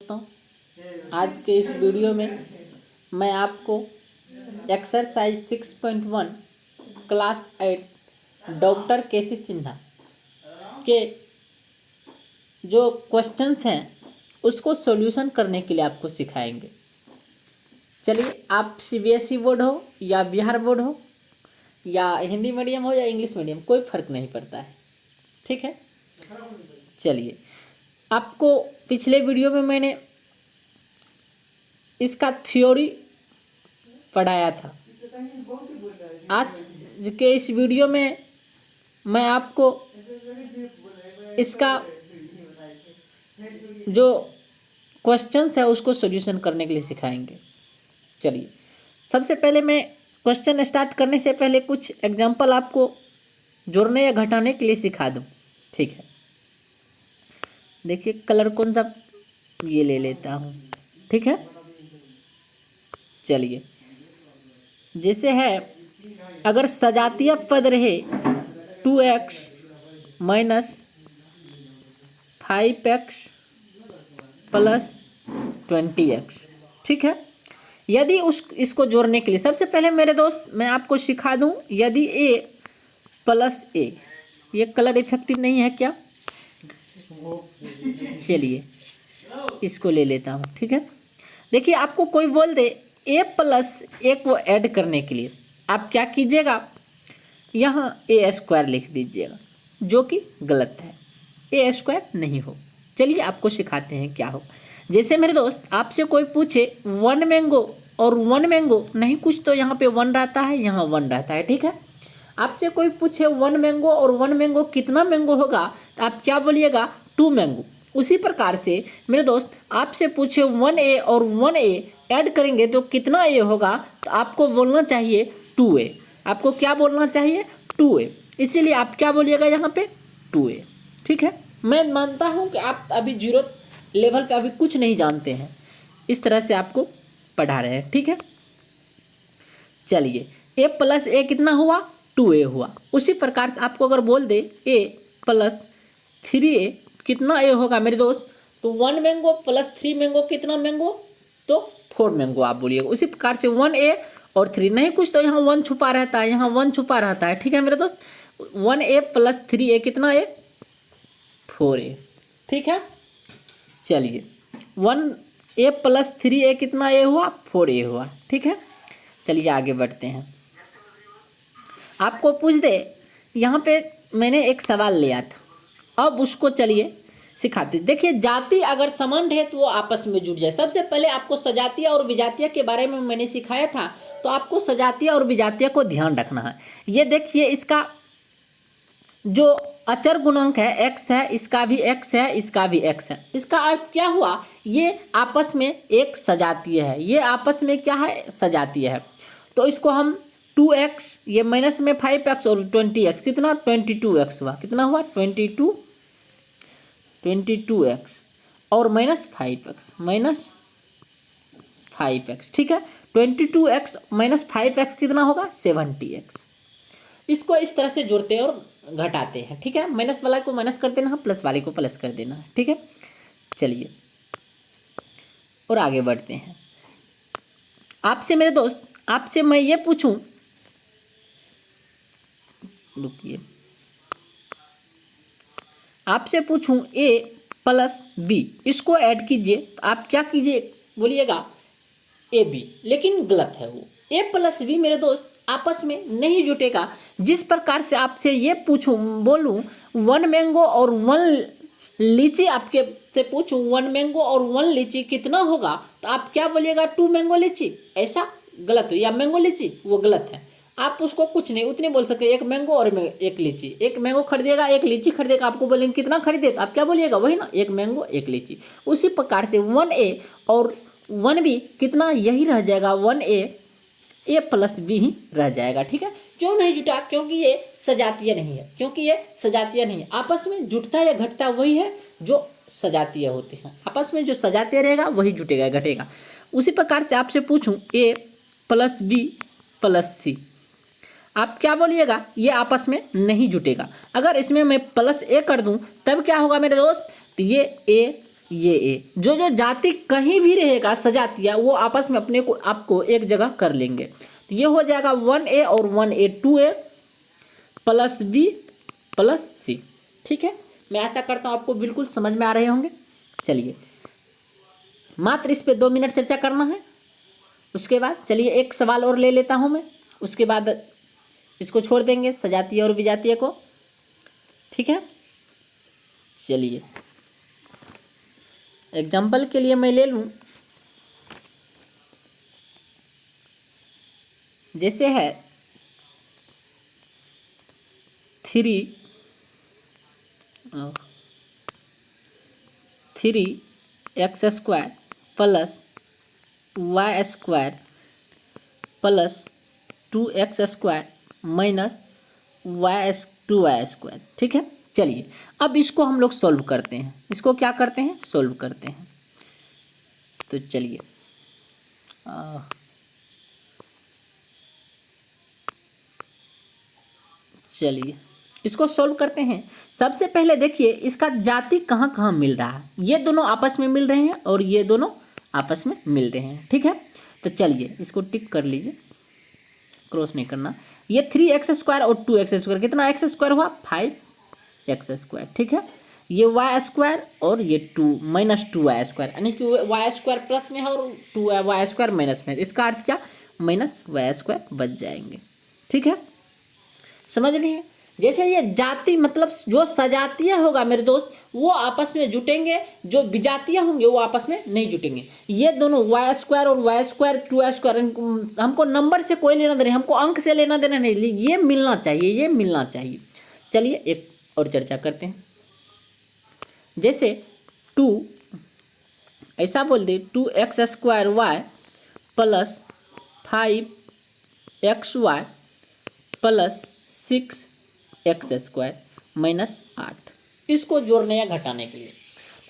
दोस्तों, आज के इस वीडियो में मैं आपको एक्सरसाइज 6.1 क्लास 8 डॉक्टर केसी सिन्हा के जो क्वेश्चंस हैं उसको सॉल्यूशन करने के लिए आपको सिखाएंगे। चलिए, आप सीबीएसई बोर्ड हो या बिहार बोर्ड हो या हिंदी मीडियम हो या इंग्लिश मीडियम, कोई फ़र्क नहीं पड़ता है। ठीक है, चलिए, आपको पिछले वीडियो में मैंने इसका थ्योरी पढ़ाया था। आज के इस वीडियो में मैं आपको इसका जो क्वेश्चंस है उसको सॉल्यूशन करने के लिए सिखाएंगे। चलिए, सबसे पहले मैं क्वेश्चन स्टार्ट करने से पहले कुछ एग्जांपल आपको जोड़ने या घटाने के लिए सिखा दूं। ठीक है, देखिए कलर कौन सा, ये ले लेता हूँ। ठीक है, चलिए, जैसे है, अगर सजातीय पद रहे 2x minus 5x plus 20x। ठीक है, यदि इसको जोड़ने के लिए सबसे पहले मेरे दोस्त मैं आपको सिखा दूं, यदि a प्लस a, ये कलर इफेक्टिव नहीं है क्या? चलिए इसको ले लेता हूँ। ठीक है, देखिए आपको कोई बोल दे a प्लस a को ऐड करने के लिए आप क्या कीजिएगा, यहाँ a स्क्वायर लिख दीजिएगा, जो कि गलत है। a स्क्वायर नहीं हो। चलिए आपको सिखाते हैं क्या हो। जैसे मेरे दोस्त आपसे कोई पूछे 1 मैंगो और 1 मैंगो, नहीं कुछ तो यहाँ पे 1 रहता है, यहाँ 1 रहता है। ठीक है, आपसे कोई पूछे 1 मैंगो और 1 मैंगो कितना मैंगो होगा, तो आप क्या बोलिएगा, 2 मैंगो। उसी प्रकार से मेरे दोस्त आपसे पूछे 1a और 1a ऐड करेंगे तो कितना a होगा, तो आपको बोलना चाहिए 2a। आपको क्या बोलना चाहिए, 2a। इसीलिए आप क्या बोलिएगा यहाँ पे, 2a। ठीक है, मैं मानता हूँ कि आप अभी जीरो लेवल पे अभी कुछ नहीं जानते हैं, इस तरह से आपको पढ़ा रहे हैं। ठीक है, चलिए, a प्लस a कितना हुआ, 2a हुआ। उसी प्रकार से आपको अगर बोल दे a प्लस 3a कितना a होगा मेरे दोस्त, तो 1 मैंगो प्लस 3 मैंगो कितना मैंगो, तो 4 मैंगो आप बोलिएगा। उसी प्रकार से 1a और 3, नहीं कुछ तो यहाँ 1 छुपा रहता है, यहाँ 1 छुपा रहता है। ठीक है मेरे दोस्त, 1a प्लस 3a कितना a, 4a। ठीक है, चलिए 1a प्लस 3a कितना a हुआ, 4a हुआ। ठीक है, चलिए आगे बढ़ते हैं। आपको पूछ दे, यहाँ पे मैंने एक सवाल लिया था, अब उसको चलिए सिखाते। देखिए, जाति अगर समान रहे तो वो आपस में जुड़ जाए। सबसे पहले आपको सजातीय और विजातीय के बारे में मैंने सिखाया था, तो आपको सजातीय और विजातीय को ध्यान रखना है। ये देखिए, इसका जो अचर गुणांक है x है, इसका भी x है, इसका भी x है। इसका अर्थ क्या हुआ, ये आपस में एक सजातीय है, ये आपस में क्या है, सजातीय है। तो इसको हम 2x, ये माइनस में 5x और 20x कितना, 22x हुआ। कितना हुआ, 22x और माइनस 5x। ठीक है, 22x माइनस 5x कितना होगा, 70x। इसको इस तरह से जोड़ते हैं और घटाते हैं। ठीक है, माइनस वाला को माइनस कर देना है, प्लस वाले को प्लस कर देना है। ठीक है, चलिए और आगे बढ़ते हैं। आपसे मेरे दोस्त, आपसे मैं ये पूछूं, रुकिए, आपसे पूछूं a प्लस b, इसको ऐड कीजिए, तो आप क्या कीजिए, बोलिएगा ab, लेकिन गलत है वो। a प्लस b मेरे दोस्त आपस में नहीं जुटेगा। जिस प्रकार से आपसे ये पूछूं, बोलूं 1 मैंगो और 1 लीची, आपके से पूछूं 1 मैंगो और 1 लीची कितना होगा, तो आप क्या बोलिएगा, 2 मैंगो लीची। ऐसा गलत हो, या मैंगो लीची, वो गलत है। आप उसको कुछ नहीं उतने बोल सकते, 1 मैंगो और 1 लीची। 1 मैंगो खरीदेगा, 1 लीची खरीदेगा, आपको बोलेंगे कितना खरीदे, तो आप क्या बोलिएगा, वही ना, 1 मैंगो 1 लीची। उसी प्रकार से 1a और 1b कितना, यही रह जाएगा, 1a a प्लस b ही रह जाएगा। ठीक है, क्यों नहीं जुटा, क्योंकि ये सजातीय नहीं है, क्योंकि ये सजातीय नहीं है। आपस में जुटता या घटता वही है जो सजातीय होते हैं। आपस में जो सजातीय रहेगा वही जुटेगा, घटेगा। उसी प्रकार से आपसे पूछूं a plus b plus c, आप क्या बोलिएगा, ये आपस में नहीं जुटेगा। अगर इसमें मैं प्लस a कर दूं तब क्या होगा मेरे दोस्त, तो ये a ये ए, जो जो जाति कहीं भी रहेगा सजातीय वो आपस में अपने को आपको एक जगह कर लेंगे। तो ये हो जाएगा 1A और 1A 2A plus B plus C। ठीक है, मैं ऐसा करता हूँ आपको बिल्कुल समझ में आ रहे होंगे। चलिए मात्र इस पे 2 मिनट चर्चा करना है, उसके बाद चलिए एक सवाल और ले लेता हूँ मैं, उसके बाद इसको छोड़ देंगे सजातीय और विजातीय को। ठीक है, चलिए एग्जाम्पल के लिए मैं ले लूँ, जैसे है 3x² plus y² plus 2x² minus y² ठीक है। चलिए अब इसको हम लोग सॉल्व करते हैं, इसको क्या करते हैं, सॉल्व करते हैं। तो चलिए इसको सॉल्व करते हैं। सबसे पहले देखिए इसका जाति कहाँ कहाँ मिल रहा है, ये दोनों आपस में मिल रहे हैं और ये दोनों आपस में मिल रहे हैं। ठीक है, तो चलिए इसको टिक कर लीजिए, क्रॉस नहीं करना। ये 3x² और 2x², कितना x² हुआ 5x²। ठीक है, ये y² और ये 2 माइनस 2y², यानी कि y² प्लस में है और 2y² माइनस में है। इसका अर्थ क्या, माइनस y² बच जाएंगे। ठीक है, समझ रहे हैं। जैसे ये जाति मतलब जो सजातीय होगा मेरे दोस्त वो आपस में जुटेंगे, जो विजातीय होंगे वो आपस में नहीं जुटेंगे। ये दोनों y² और y² 2y², हमको नंबर से कोई लेना देना, हमको अंक से लेना देना नहीं, ये मिलना चाहिए, ये मिलना चाहिए। चलिए एक और चर्चा करते हैं। जैसे 2 ऐसा बोल दे 2x² plus 5xy plus 6x² minus 8, इसको जोड़ने या घटाने के लिए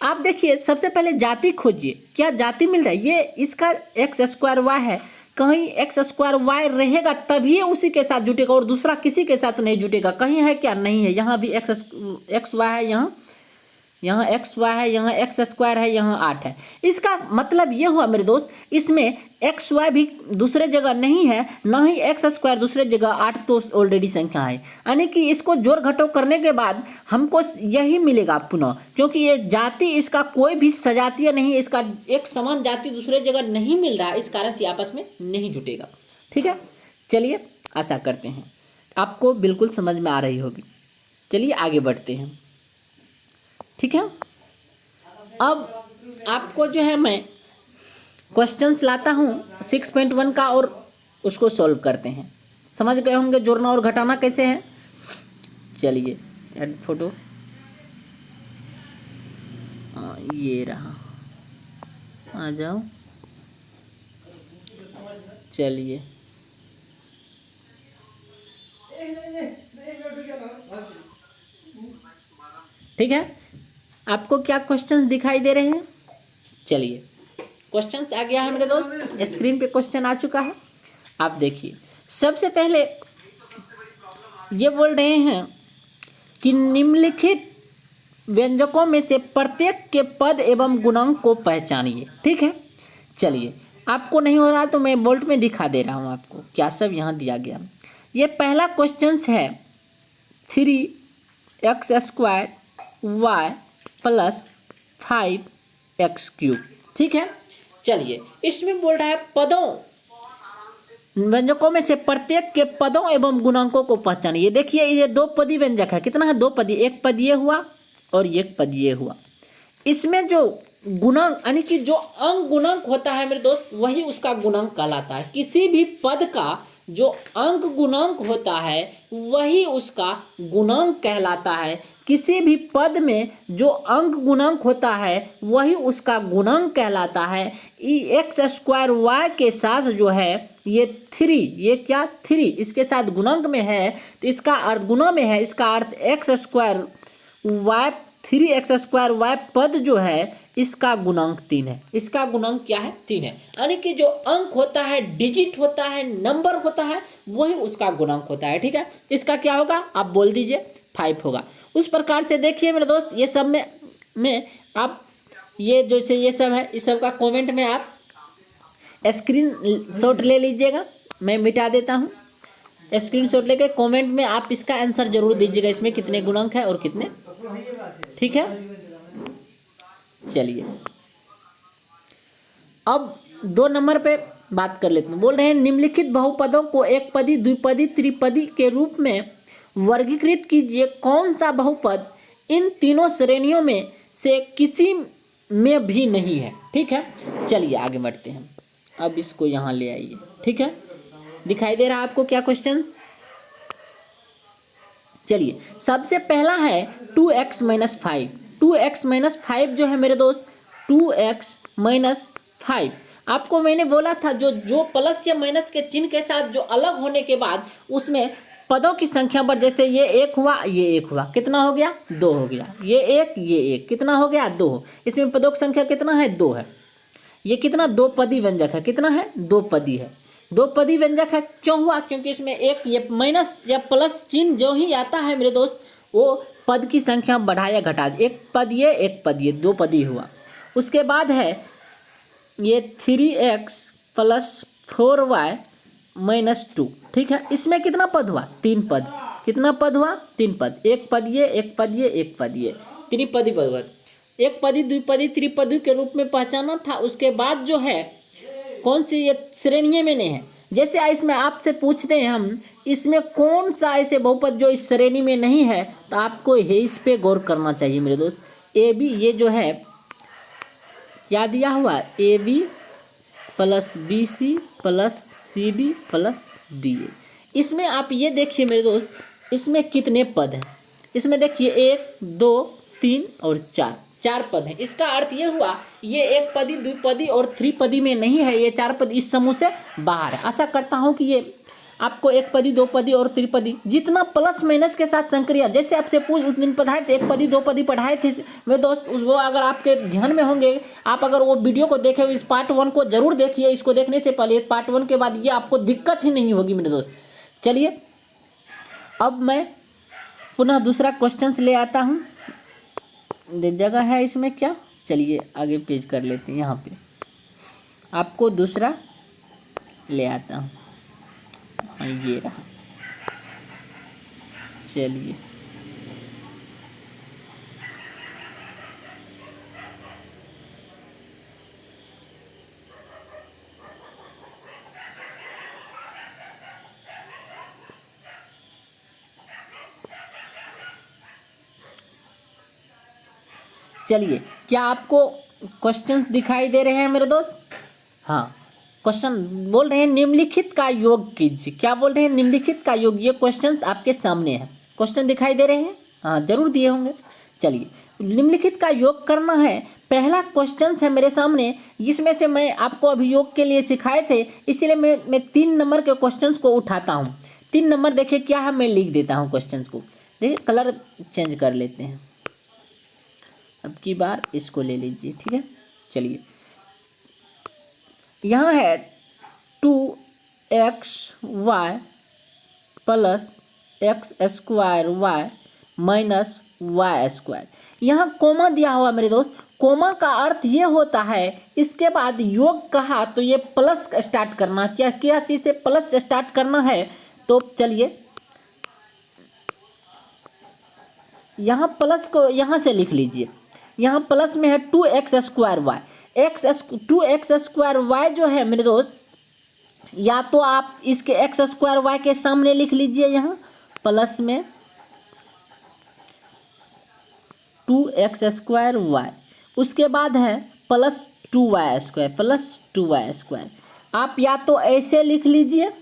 आप देखिए सबसे पहले जाति खोजिए, क्या जाति मिल रहा है। ये इसका x² है, कहीं x² रहेगा तभी ये उसी के साथ जुटेगा और दूसरा किसी के साथ नहीं जुटेगा। कहीं है क्या, नहीं है। यहाँ भी xy है, यहाँ xy है, यहाँ x² है, यहाँ 8 है। इसका मतलब ये हुआ मेरे दोस्त, इसमें xy भी दूसरे जगह नहीं है, ना ही x² दूसरे जगह, 8 तो ऑलरेडी संख्या है। यानी कि इसको जोड़ घटाव करने के बाद हमको यही मिलेगा पुनः, क्योंकि ये जाति इसका कोई भी सजातीय नहीं है, इसका एक समान जाति दूसरे जगह नहीं मिल रहा है, इस कारण से आपस में नहीं जुटेगा। ठीक है, चलिए आशा करते हैं आपको बिल्कुल समझ में आ रही होगी। चलिए आगे बढ़ते हैं। ठीक है, अब आपको जो है मैं क्वेश्चंस लाता हूँ 6.1 का और उसको सॉल्व करते हैं। समझ गए होंगे जोड़ना और घटाना कैसे है। चलिए ऐड फोटो, ये रहा, आ जाओ। चलिए ठीक है, आपको क्या क्वेश्चंस दिखाई दे रहे हैं। चलिए क्वेश्चंस आ गया है मेरे दोस्त, स्क्रीन पे क्वेश्चन आ चुका है। आप देखिए सबसे पहले ये बोल रहे हैं कि निम्नलिखित व्यंजकों में से प्रत्येक के पद एवं गुणांक को पहचानिए। ठीक है, चलिए आपको नहीं हो रहा तो मैं बोल्ट में दिखा दे रहा हूँ आपको क्या सब यहाँ दिया गया। ये पहला क्वेश्चन है 3x² y प्लस 5x³ ठीक है। चलिए इसमें बोल रहा है पदों व्यंजकों में से प्रत्येक के पदों एवं गुणांकों को पहचानिए। देखिए ये दो पदी व्यंजक है, कितना है, दो पदी, एक पद ये हुआ और एक पद ये हुआ। इसमें जो गुणांक यानी कि जो अंक गुणांक होता है मेरे दोस्त वही उसका गुणांक कहलाता है। किसी भी पद का जो अंक गुणांक होता है वही उसका गुणांक कहलाता है। किसी भी पद में जो अंक गुणांक होता है वही उसका गुणांक कहलाता है। x² y के साथ जो है ये 3, ये क्या 3 इसके साथ गुणांक में है तो इसका अर्थ गुणा में है, इसका अर्थ x² y 3x² y पद जो है इसका गुणांक 3 है। इसका गुणांक क्या है, 3 है। यानी कि जो अंक होता है, डिजिट होता है, नंबर होता है वही उसका गुणांक होता है। ठीक है, इसका क्या होगा आप बोल दीजिए, 5 होगा। उस प्रकार से देखिए मेरे दोस्त ये सब में आप ये जैसे ये सब है, इस सब का कमेंट में आप स्क्रीन शॉट ले लीजिएगा, मैं मिटा देता हूँ। स्क्रीन शॉट लेके कमेंट में आप इसका आंसर जरूर दीजिएगा, इसमें कितने गुणांक है और कितने, ठीक है। चलिए अब 2 नंबर पे बात कर लेते हैं। बोल रहे हैं निम्नलिखित बहुपदों को एक पदी, द्विपदी, त्रिपदी के रूप में वर्गीकृत कीजिए। कौन सा बहुपद इन तीनों श्रेणियों में से किसी में भी नहीं है, ठीक है। चलिए आगे बढ़ते हैं। अब इसको यहाँ ले आइए, ठीक है। दिखाई दे रहा है आपको क्या क्वेश्चन? चलिए सबसे पहला है 2x - 5। 2x - 5 जो है मेरे दोस्त, 2x - 5 आपको मैंने बोला था जो प्लस या माइनस के चिन्ह के साथ जो अलग होने के बाद उसमें पदों की संख्या बढ़, जैसे ये 1 हुआ, ये 1 हुआ, कितना हो गया? 2 हो गया। ये 1, ये 1, कितना हो गया? 2। इसमें पदों की संख्या कितना है? 2 है। ये कितना? 2 पदी व्यंजक है। कितना है? 2 पदी है। 2 पदी व्यंजक है। क्यों हुआ? क्योंकि इसमें एक ये माइनस या प्लस चिन्ह जो ही आता है मेरे दोस्त, वो पद की संख्या बढ़ा या घटा, एक पद ये, एक पद ये, 2 पदी हुआ। उसके बाद है ये 3x + 4y - 2, ठीक है। इसमें कितना पद हुआ? 3 पद। कितना पद हुआ? 3 पद। एक पद ये, एक पद ये, एक पद ये, त्रिपदी पद। एक पदी, द्विपदी, त्रिपदी के रूप में पहचाना था। उसके बाद जो है कौन सी ये श्रेणियों में नहीं है। जैसे इसमें आपसे पूछते हैं हम, इसमें कौन सा ऐसे बहुपद जो इस श्रेणी में नहीं है, तो आपको इस पे गौर करना चाहिए मेरे दोस्त। ए बी, ये जो है क्या दिया हुआ? AB + BC + CD + DA। इसमें आप ये देखिए मेरे दोस्त, इसमें कितने पद हैं? इसमें देखिए 1, 2, 3 और 4 पद हैं। इसका अर्थ ये हुआ ये एक पदी, द्विपदी और त्रिपदी में नहीं है, ये 4 पद इस समूह से बाहर है। आशा करता हूँ कि ये आपको एक पदी, 2 पदी और त्रिपदी जितना प्लस माइनस के साथ संक्रिया, जैसे आपसे पूछ उस दिन पढ़ाए थे, 1 पदी 2 पदी पढ़ाए थे मेरे दोस्त, वो अगर आपके ध्यान में होंगे, आप अगर वो वीडियो को देखे, इस पार्ट 1 को जरूर देखिए। इसको देखने से पहले पार्ट 1 के बाद ये आपको दिक्कत ही नहीं होगी मेरे दोस्त। चलिए अब मैं पुनः दूसरा क्वेश्चन ले आता हूँ। जगह है इसमें क्या? चलिए आगे पेज कर लेते हैं। यहाँ पे आपको दूसरा ले आता हूँ। हाँ ये रहा। चलिए चलिए क्या आपको क्वेश्चंस दिखाई दे रहे हैं मेरे दोस्त? हाँ, क्वेश्चन बोल रहे हैं निम्नलिखित का योग कीजिए। क्या बोल रहे हैं? निम्नलिखित का योग। ये क्वेश्चंस आपके सामने है। क्वेश्चन दिखाई दे रहे हैं? हाँ जरूर दिए होंगे। चलिए निम्नलिखित का योग करना है। पहला क्वेश्चन है मेरे सामने, जिसमें से मैं आपको अभी योग के लिए सिखाए थे, इसलिए मैं 3 नंबर के क्वेश्चन को उठाता हूँ। 3 नंबर देखिए क्या है, मैं लिख देता हूँ क्वेश्चन को। देखिए कलर चेंज कर लेते हैं। अब की बार इसको ले लीजिए, ठीक है। चलिए यहाँ है 2xy + x² y - y²। यहाँ कोमा दिया हुआ मेरे दोस्त। कोमा का अर्थ ये होता है, इसके बाद योग कहा तो ये प्लस स्टार्ट करना। क्या क्या चीज़ से प्लस स्टार्ट करना है? तो चलिए यहाँ प्लस को यहाँ से लिख लीजिए। यहाँ प्लस में है 2x² y। 2x² y जो है मेरे दोस्त, या तो आप इसके x² y के सामने लिख लीजिए यहाँ प्लस में 2x² y। उसके बाद है +2y²। आप या तो ऐसे लिख लीजिए,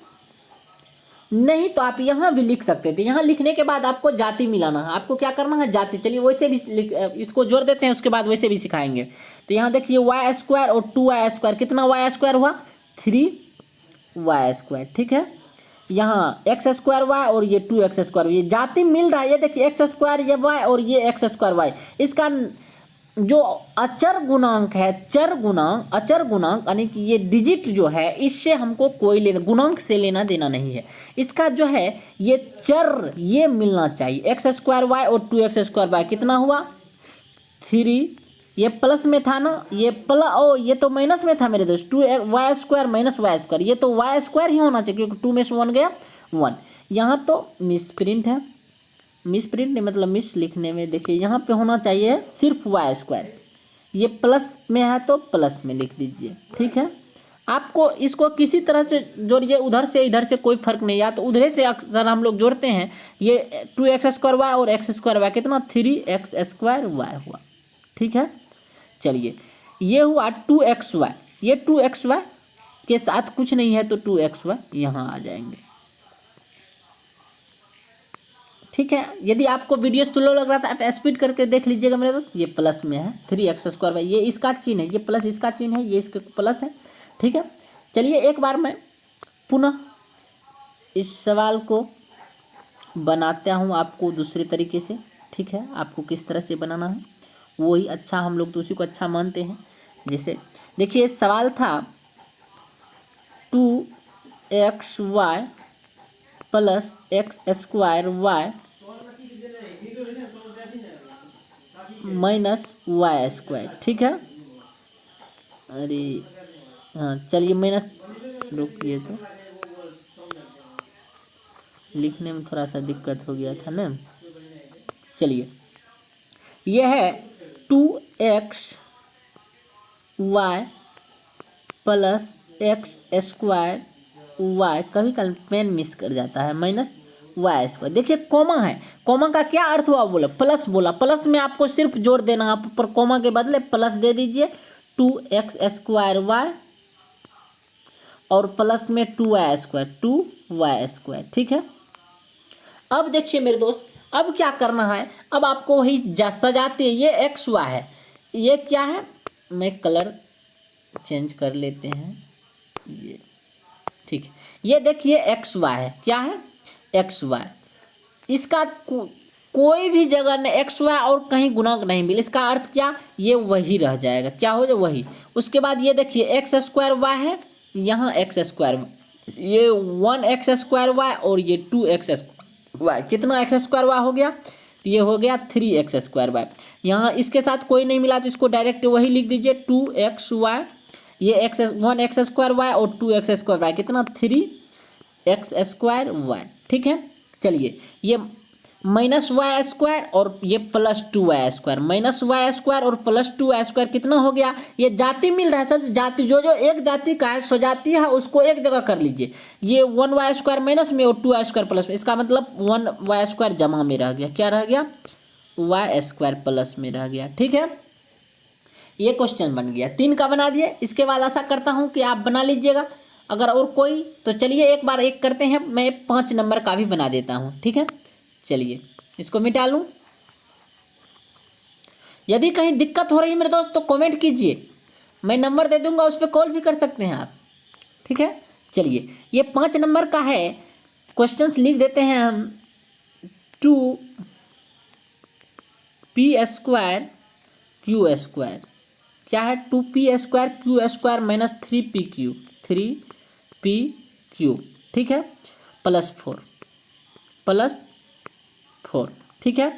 नहीं तो आप यहाँ भी लिख सकते थे। यहाँ लिखने के बाद आपको जाति मिलाना है। आपको क्या करना है? जाति। चलिए वैसे भी इसको जोड़ देते हैं, उसके बाद वैसे भी सिखाएंगे। तो यहाँ देखिए y² और 2y², कितना y² हुआ? 3y², ठीक है। यहाँ x² y और ये 2x², ये जाति मिल रहा है। ये देखिए x² ये y और ये x² y। इसका जो अचर गुणांक है, चर गुणांक, अचर गुणांक यानी कि ये डिजिट जो है, इससे हमको कोई लेना, गुणांक से लेना देना नहीं है। इसका जो है ये चर ये मिलना चाहिए। x² y और 2x² y कितना हुआ? 3y²। ये प्लस में था ना, ये ये तो माइनस में था मेरे दोस्त, 2y² माइनस y², ये तो y² ही होना चाहिए क्योंकि 2 में से 1 गया 1। यहाँ तो मिस प्रिंट है, मिस प्रिंट नहीं मतलब मिस लिखने में, देखिए यहाँ पे होना चाहिए सिर्फ y², ये प्लस में है तो प्लस में लिख दीजिए, ठीक है। आपको इसको किसी तरह से जोड़िए, उधर से इधर से कोई फर्क नहीं, या तो उधर से अक्सर हम लोग जोड़ते हैं। ये 2x² और x² कितना 3x² हुआ, ठीक है। चलिए ये हुआ 2xy, ये 2xy के साथ कुछ नहीं है तो 2xy यहाँ आ जाएंगे, ठीक है। यदि आपको वीडियो स्लो लग रहा था आप स्पीड करके देख लीजिएगा मेरे दोस्त। ये प्लस में है 3x², ये इसका चिन्ह है, ये प्लस इसका चिन्ह है, ये इसका प्लस है, ठीक है। चलिए एक बार मैं पुनः इस सवाल को बनाता हूँ आपको दूसरे तरीके से, ठीक है। आपको किस तरह से बनाना है वही अच्छा, हम लोग तो उसी को अच्छा मानते हैं। जैसे देखिए सवाल था 2xy plus x² minus y², ठीक है। अरे हाँ चलिए माइनस, रुकिए तो लिखने में थोड़ा सा दिक्कत हो गया था ना। चलिए यह है 2xy प्लस x² कभी कभी पेन मिस कर जाता है माइनस y²। देखिए कॉमा है, कॉमा का क्या अर्थ हुआ, बोला प्लस, बोला प्लस में आपको सिर्फ जोड़ देना, आप ऊपर कॉमा के बदले प्लस दे दीजिए 2x² और प्लस में 2y², ठीक है। अब देखिए मेरे दोस्त, अब क्या करना है, अब आपको वही सजाते, ये xy है, ये क्या है, मैं कलर चेंज कर लेते हैं, ये ठीक है। ये देखिए xy है, क्या है xy, इसका कोई भी जगह ने xy और कहीं गुणक नहीं मिले, इसका अर्थ क्या, ये वही रह जाएगा, क्या हो जाए वही। उसके बाद ये देखिए x² है, यहाँ x², ये 1x² और ये 2x², कितना x² हो गया, ये हो गया 3x²। यहाँ इसके साथ कोई नहीं मिला तो इसको डायरेक्ट वही लिख दीजिए 2xy, ये 1x² और 2x², कितना 3x², ठीक है। चलिए ये माइनस y² और ये प्लस 2y², माइनस y² और प्लस 2y² कितना हो गया, ये जाति मिल रहा है सबसे, जाति जो जो एक जाति का है स्वजाति है उसको एक जगह कर लीजिए। ये 1y² माइनस में और 2y² प्लस में, इसका मतलब 1y² जमा में रह गया, क्या रह गया y² प्लस में रह गया, ठीक है। ये क्वेश्चन बन गया, 3 का बना दिए। इसके बाद आशा करता हूँ कि आप बना लीजिएगा, अगर और कोई तो चलिए एक बार एक करते हैं, मैं 5 नंबर का भी बना देता हूँ, ठीक है। चलिए इसको मिटा लूँ, यदि कहीं दिक्कत हो रही है मेरे दोस्त तो कमेंट कीजिए, मैं नंबर दे दूंगा, उस पर कॉल भी कर सकते हैं आप, ठीक है। चलिए ये 5 नंबर का है, क्वेश्चंस लिख देते हैं हम। 2p² q², क्या है 2p² q² माइनस 3pq, ठीक है, प्लस 4, ठीक है।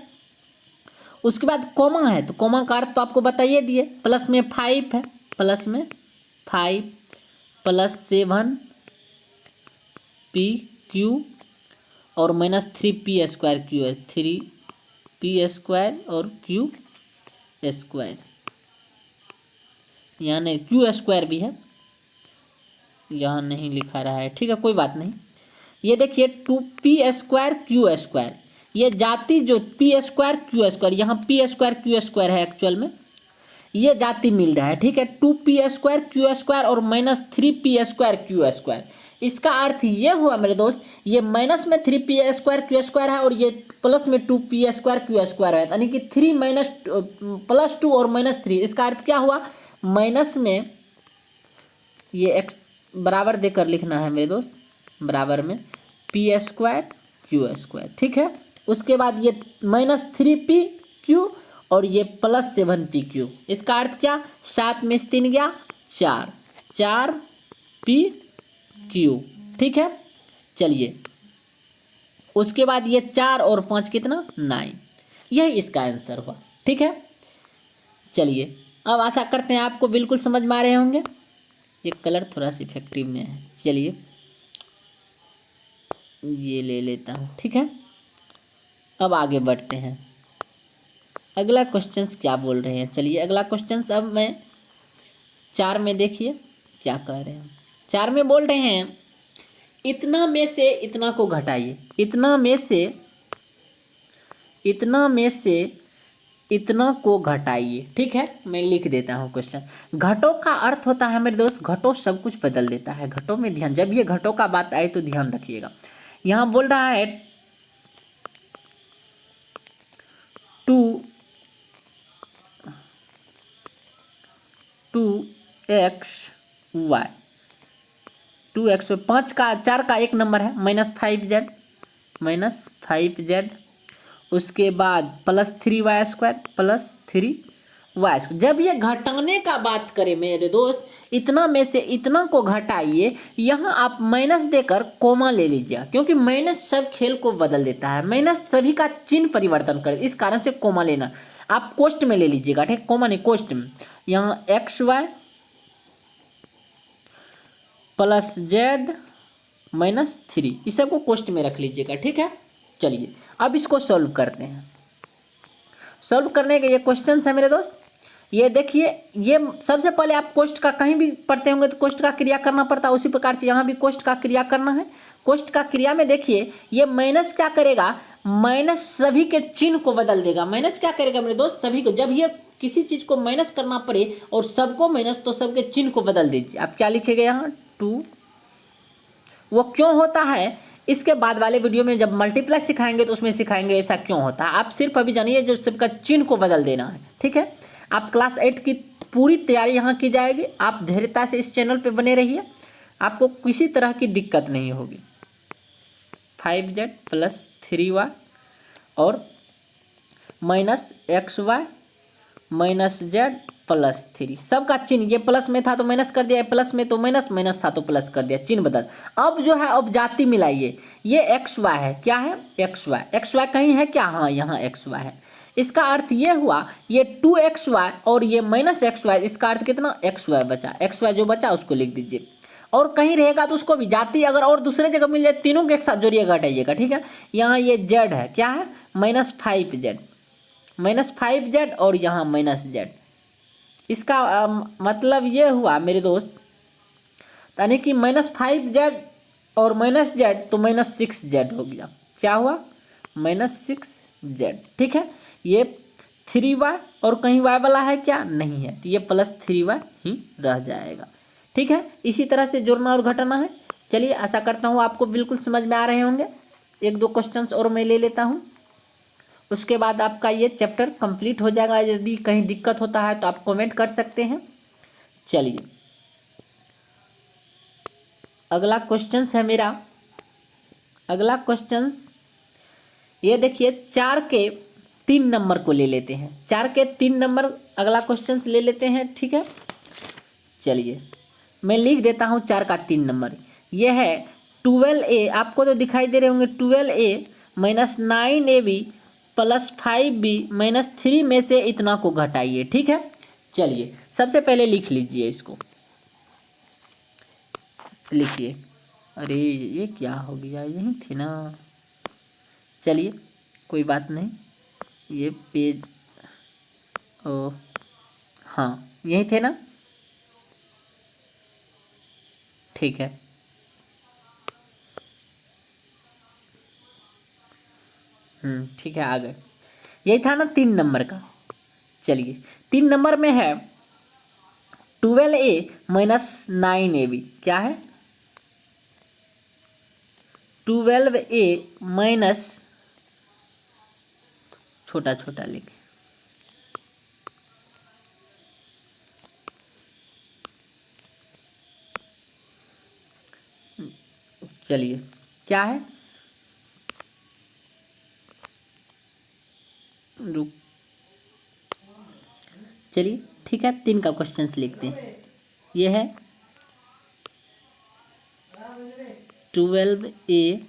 उसके बाद कॉमा है तो कॉमा का अर्थ तो आपको बताइए दिए, प्लस में 5 है, प्लस में 5 प्लस 7pq और माइनस 3p² 3p² और q², यहाँ नहीं q² भी है, यहाँ नहीं लिखा रहा है, ठीक है कोई बात नहीं। ये देखिए 2p² q², ये जाति जो p² q², यहाँ p² q² है एक्चुअल में, ये जाति मिल रहा है, ठीक है। 2p² q² और माइनस 3p² q², इसका अर्थ ये हुआ मेरे दोस्त, ये माइनस में 3p² q² है और ये प्लस में 2p² q² है, यानी कि 3 माइनस प्लस 2 और माइनस 3, इसका अर्थ क्या हुआ, माइनस में ये x बराबर देकर लिखना है मेरे दोस्त, बराबर में p² q², ठीक है। उसके बाद ये माइनस 3pq और ये प्लस 7pq, इसका अर्थ क्या, 7 में 3 गया 4pq, ठीक है। चलिए उसके बाद ये 4 और 5 कितना 9, यही इसका आंसर हुआ, ठीक है। चलिए अब आशा करते हैं आपको बिल्कुल समझ में आ रहे होंगे। ये कलर थोड़ा सा इफेक्टिव नहीं है, चलिए ये ले लेता हूँ, ठीक है। अब आगे बढ़ते हैं, अगला क्वेश्चंस क्या बोल रहे हैं। चलिए अगला क्वेश्चंस अब मैं 4 में देखिए क्या कह रहे हैं। 4 में बोल रहे हैं इतना में से इतना को घटाइए, इतना में से इतना को घटाइए, ठीक है। मैं लिख देता हूँ क्वेश्चन। घटों का अर्थ होता है मेरे दोस्त, घटों सब कुछ बदल देता है। घटों में ध्यान, जब ये घटों का बात आए तो ध्यान रखिएगा। यहाँ बोल रहा है 2x y, 2x 5 का 4 का 1 नंबर है -5z, उसके बाद +3y², जब ये घटाने का बात करें मेरे दोस्त, इतना में से इतना को घटाइए, यहाँ आप माइनस देकर कोमा ले लीजिए, क्योंकि माइनस सब खेल को बदल देता है, माइनस सभी का चिन्ह परिवर्तन करे, इस कारण से कोमा लेना। आप कोष्ट में ले लीजिएगा, ठीक, कोमा नहीं कोष्ट में। यहाँ xy +z -3, इस सबको कोष्ट में रख लीजिएगा, ठीक है। चलिए अब इसको सॉल्व करते हैं। सॉल्व करने के ये क्वेश्चन है मेरे दोस्त। ये देखिए, ये सबसे पहले आप कोष्ट का कहीं भी पढ़ते होंगे तो कोष्ट का क्रिया करना पड़ता है, उसी प्रकार से यहाँ भी कोष्ट का क्रिया करना है। कोष्ट का क्रिया में देखिए ये माइनस क्या करेगा, माइनस सभी के चिन्ह को बदल देगा। माइनस क्या करेगा मेरे दोस्त, सभी को, जब ये किसी चीज को माइनस करना पड़े और सबको माइनस, तो सबके चिन्ह को बदल दीजिए। आप क्या लिखेंगे यहाँ 2, वो क्यों होता है इसके बाद वाले वीडियो में जब मल्टीप्लाई सिखाएंगे तो उसमें सिखाएंगे ऐसा क्यों होता है। आप सिर्फ अभी जानिए जो सबका चिन्ह को बदल देना है, ठीक है। आप क्लास 8 की पूरी तैयारी यहाँ की जाएगी। आप धैर्यता से इस चैनल पे बने रहिए, आपको किसी तरह की दिक्कत नहीं होगी। 5z +3y और -xy -z +3, सबका चिन्ह, ये प्लस में था तो माइनस कर दिया, प्लस में तो माइनस, माइनस था तो प्लस कर दिया, चिन्ह बदल। अब जो है अब जाति मिलाइए, ये xy है, क्या है xy कहीं है क्या, हाँ यहाँ xy है। इसका अर्थ ये हुआ ये 2xy और ये -xy, इसका अर्थ कितना xy बचा, xy जो बचा उसको लिख दीजिए। और कहीं रहेगा तो उसको भी जाति अगर और दूसरे जगह मिल जाए तीनों के एक साथ जोड़िएगा घटाइएगा, ठीक है। यहाँ ये z है, क्या है -5z और यहाँ -z, इसका मतलब ये हुआ मेरे दोस्त, यानी कि -5z और -z तो -6z हो गया। क्या हुआ -6z, ठीक है। ये 3y और कहीं y वाला है क्या, नहीं है, तो ये +3y ही रह जाएगा, ठीक है। इसी तरह से जोड़ना और घटाना है। चलिए आशा करता हूँ आपको बिल्कुल समझ में आ रहे होंगे। 1-2 क्वेश्चंस और मैं ले लेता हूँ, उसके बाद आपका ये चैप्टर कंप्लीट हो जाएगा। यदि कहीं दिक्कत होता है तो आप कमेंट कर सकते हैं। चलिए अगला क्वेश्चन है मेरा, अगला क्वेश्चन ये देखिए 4 के 3 नंबर को ले लेते हैं, 4 के 3 नंबर अगला क्वेश्चन ले लेते हैं, ठीक है। चलिए मैं लिख देता हूँ 4 का 3 नंबर, ये है 12a, आपको तो दिखाई दे रहे होंगे, 12a -9ab +5b -3 में से इतना को घटाइए, ठीक है। चलिए सबसे पहले लिख लीजिए, इसको लिखिए। अरे ये क्या हो गया, यही थी ना, चलिए कोई बात नहीं, ये पेज, ओ हाँ यही थे ना, ठीक है। ठीक है, आ गए, यही था ना 3 नंबर का। चलिए 3 नंबर में है 12a -9ab, क्या है 12a माइनस, छोटा छोटा लिखे, चलिए क्या है, रुक, चलिए ठीक है 3 का क्वेश्चन लिखते हैं। ये है 12a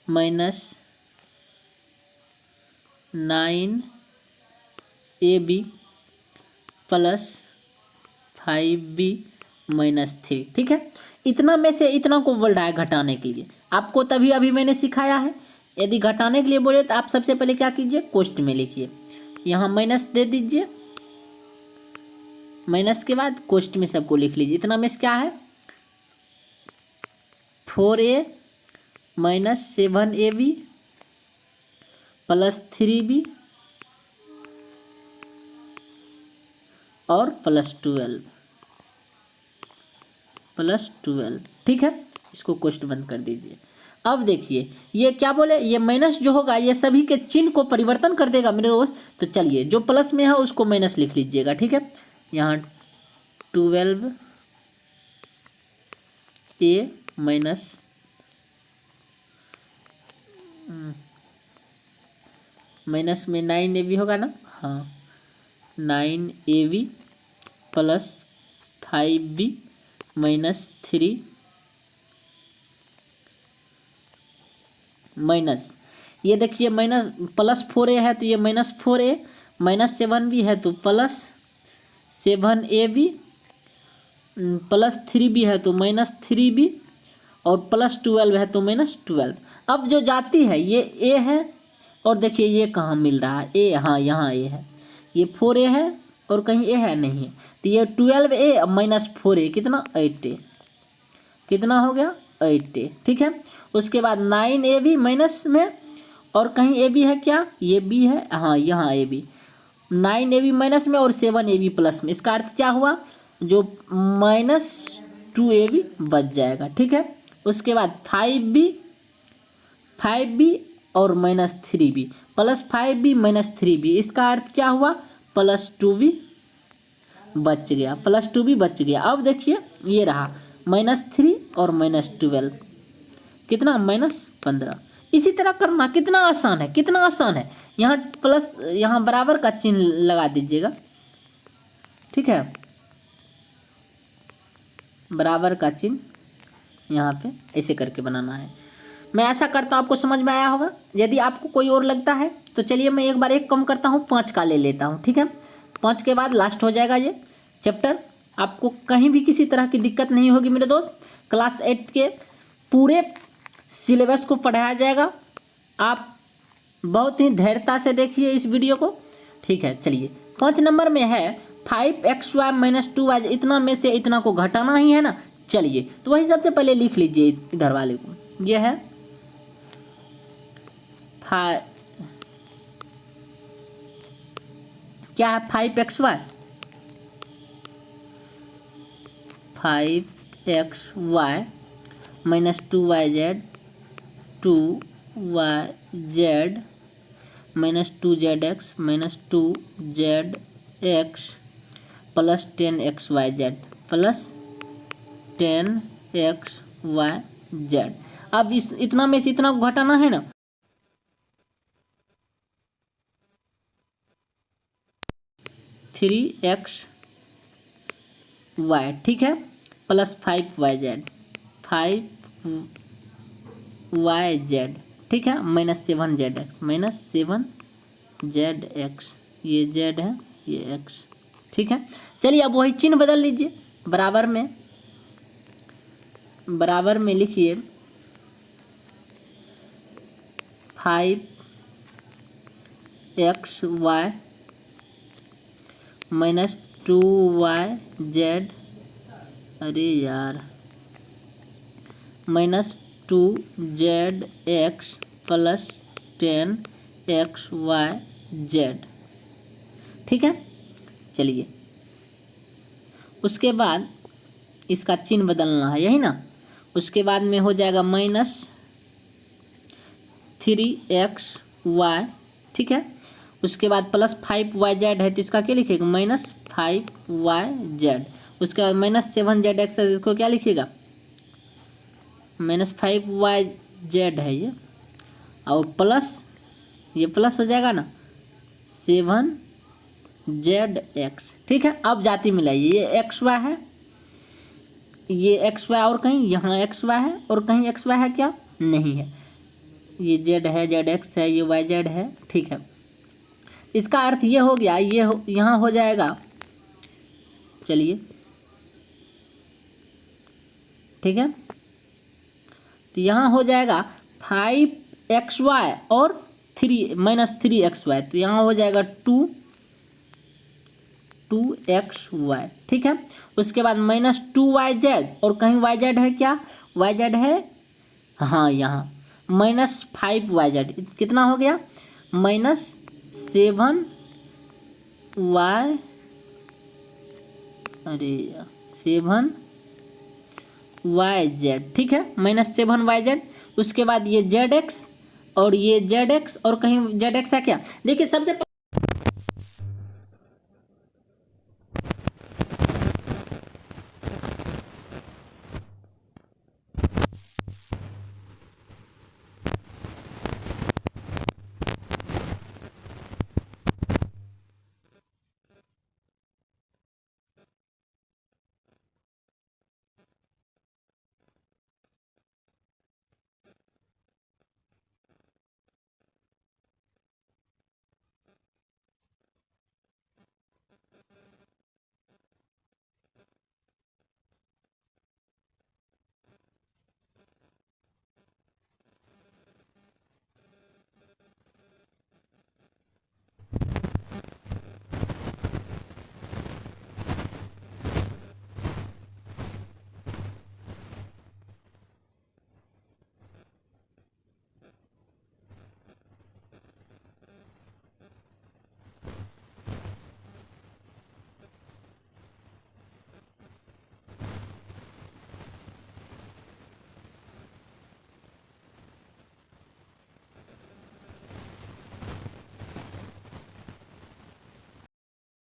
-9ab plus 5b minus 3। ठीक है, इतना में से इतना को बोल रहा है घटाने के लिए। आपको तभी अभी मैंने सिखाया है, यदि घटाने के लिए बोले तो आप सबसे पहले क्या कीजिए, कोष्ठ में लिखिए, यहाँ माइनस दे दीजिए, माइनस के बाद कोष्ठ में सबको लिख लीजिए। इतना में से क्या है, 4a minus 7ab plus 3b और प्लस 12। ठीक है, इसको कोष्ठ बंद कर दीजिए। अब देखिए ये क्या बोले, ये माइनस जो होगा ये सभी के चिन्ह को परिवर्तन कर देगा मेरे दोस्त। तो चलिए जो प्लस में है उसको माइनस लिख लीजिएगा। ठीक है, यहाँ 12a माइनस माइनस में 9ab होगा ना, हाँ 9ab plus 5b minus 3 minus, ये देखिए माइनस प्लस 4a है तो ये माइनस 4a, माइनस 7b है तो प्लस 7ab, प्लस 3b है तो माइनस 3b और प्लस 12 है तो माइनस 12। अब जो जाती है ये a है और देखिए ये कहाँ मिल रहा है, a, हाँ यहाँ a है, ये 4a है और कहीं a है नहीं है, तो ये 12a माइनस 4a कितना 8a, कितना हो गया 8a। ठीक है, उसके बाद 9ab माइनस में और कहीं ab है क्या, ये b है, हाँ यहाँ ab, 9ab माइनस में और 7ab प्लस में, इसका अर्थ क्या हुआ, जो माइनस 2ab बच जाएगा। ठीक है, उसके बाद 5b और minus 3b plus 5b minus 3b, इसका अर्थ क्या हुआ, प्लस 2b बच गया, प्लस 2b बच गया। अब देखिए ये रहा माइनस 3 और माइनस 12, कितना माइनस 15। इसी तरह करना, कितना आसान है, कितना आसान है। यहाँ प्लस, यहाँ बराबर का चिन्ह लगा दीजिएगा। ठीक है, बराबर का चिन्ह यहाँ पे ऐसे करके बनाना है। मैं ऐसा करता हूँ, आपको समझ में आया होगा। यदि आपको कोई और लगता है तो चलिए मैं एक बार एक कम करता हूँ, 5 का ले लेता हूँ। ठीक है, 5 के बाद लास्ट हो जाएगा ये चैप्टर। आपको कहीं भी किसी तरह की दिक्कत नहीं होगी मेरे दोस्त। क्लास 8 के पूरे सिलेबस को पढ़ाया जाएगा। आप बहुत ही धैर्यता से देखिए इस वीडियो को। ठीक है, चलिए 5 नंबर में है 5xy माइनस 2y, इतना में से इतना को घटाना ही है ना। चलिए तो वही सबसे पहले लिख लीजिए इधर वाले को, ये है क्या है 5xy, 5xy minus 2yz, 2yz minus 2zx minus 2zx plus 10xyz plus 10xyz। अब इस इतना में से इतना को घटाना है ना, थ्री एक्स वाई, ठीक है, प्लस 5yz, 5yz, ठीक है, माइनस 7zx, माइनस 7zx, ये z है ये x, ठीक है। चलिए अब वही चिन्ह बदल लीजिए, बराबर में लिखिए 5xy माइनस 2yz, अरे यार, माइनस 2zx प्लस 10xyz, ठीक है। चलिए उसके बाद इसका चिन्ह बदलना है, यही ना। उसके बाद में हो जाएगा माइनस 3xy, ठीक है। उसके बाद प्लस 5yz है तो इसका क्या लिखेगा, माइनस 5yz। उसके बाद माइनस 7zx है, इसको क्या लिखिएगा, माइनस 5yz है ये, और प्लस ये प्लस हो जाएगा ना 7zx, ठीक है। अब जाति मिलाइए, ये xy है, ये xy, और कहीं यहाँ xy है और कहीं xy है क्या, नहीं है, ये z है, zx है, ये yz है, ठीक है। इसका अर्थ ये हो गया, ये यहाँ हो जाएगा चलिए ठीक है, तो यहाँ हो जाएगा 5xy और 3-3xy, तो यहाँ हो जाएगा 2xy। ठीक है, उसके बाद -2yz, और कहीं yz है क्या, yz है, हाँ यहाँ -5yz, कितना हो गया, -7y, अरे 7yz। ठीक है, -7yz। उसके बाद ये zx और ये zx, और कहीं zx है क्या, देखिए सबसे